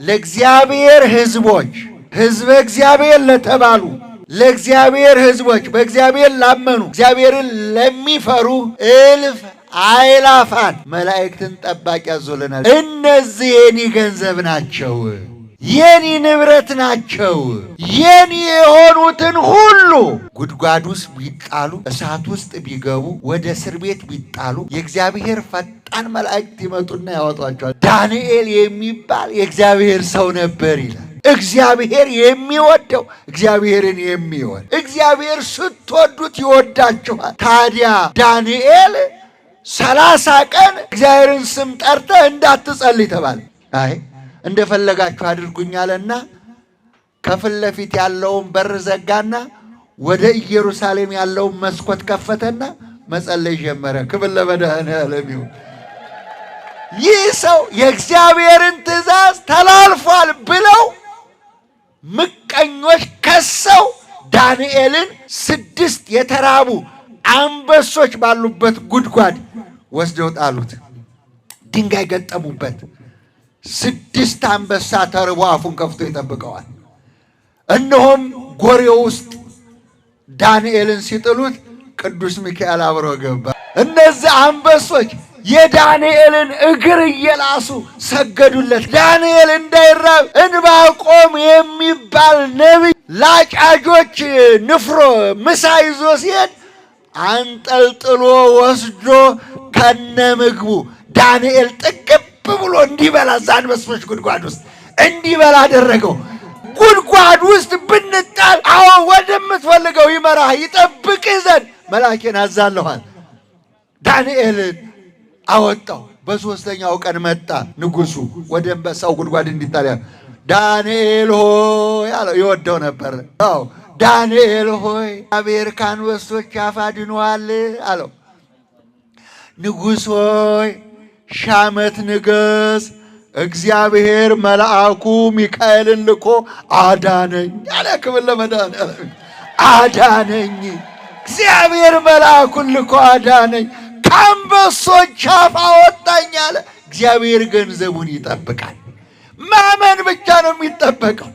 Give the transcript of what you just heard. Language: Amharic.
ለእግዚአብሔር ሕዝቦች ሕዝበ እግዚአብሔር ለተባሉ ለእግዚአብሔር ሕዝቦች በእግዚአብሔር ላመኑ እግዚአብሔርን ለሚፈሩ እልፍ አእላፋት መላእክትን ጠባቂ ያዞልናል። እነዚህ የኔ ገንዘብ ናቸው፣ የኔ ንብረት ናቸው። የኔ የሆኑትን ሁሉ ጉድጓድ ውስጥ ቢጣሉ፣ እሳት ውስጥ ቢገቡ፣ ወደ እስር ቤት ቢጣሉ የእግዚአብሔር ፈጣን መላእክት ይመጡና ያወጧቸዋል። ዳንኤል የሚባል የእግዚአብሔር ሰው ነበር ይላል። እግዚአብሔር የሚወደው እግዚአብሔርን የሚወድ እግዚአብሔር ስትወዱት ይወዳችኋል። ታዲያ ዳንኤል 30 ቀን እግዚአብሔርን ስም ጠርተህ እንዳትጸልይ ተባለ። አይ እንደፈለጋችሁ አድርጉኛልና ከፊት ለፊት ያለውን በር ዘጋና ወደ ኢየሩሳሌም ያለውን መስኮት ከፈተና መጸለይ ጀመረ። ክብር ለመድኃኔዓለም ይሁን። ይህ ሰው የእግዚአብሔርን ትእዛዝ ተላልፏል ብለው ምቀኞች ከሰው ዳንኤልን 6 የተራቡ አንበሶች ባሉበት ጉድጓድ ወስደው ጣሉት። ድንጋይ ገጠሙበት። 6 አንበሳ ተርቦ አፉን ከፍቶ ይጠብቀዋል። እነሆም ጎሬው ውስጥ ዳንኤልን ሲጥሉት ቅዱስ ሚካኤል አብሮ ገባ። እነዚህ አንበሶች የዳንኤልን እግር እየላሱ ሰገዱለት። ዳንኤል እንዳይራብ ዕንባቆም የሚባል ነቢይ ለአጫጆች ንፍሮ ምሳ ይዞ ሲሄድ አንጠልጥሎ ወስዶ ከነ ምግቡ ዳንኤል ጥቅብ ብሎ እንዲበላ እዛ አንበሶች ጉድጓድ ውስጥ እንዲበላ አደረገው። ጉድጓድ ውስጥ ብንጣል አዎ ወደምትፈልገው ይመራህ ይጠብቅህ ዘንድ መልአኬን አዛለኋል። ዳንኤልን አወጣው። በሦስተኛው ቀን መጣ ንጉሡ ወደ አንበሳው ጉድጓድ እንዲጣል። ዳንኤል ሆይ አለው። ይወደው ነበር። አዎ ዳንኤል ሆይ እግዚአብሔር ከአንበሶች አፍ አድኖሃል አለው። ንጉሥ ሆይ 1000 ዓመት ንገስ፣ እግዚአብሔር መልአኩ ሚካኤልን ልኮ አዳነኝ አለ። ክብር ለመድኃኔዓለም። አዳነኝ፣ እግዚአብሔር መልአኩን ልኮ አዳነኝ፣ ከአንበሶች አፍ አወጣኝ አለ። እግዚአብሔር ገንዘቡን ይጠብቃል። ማመን ብቻ ነው የሚጠበቀው።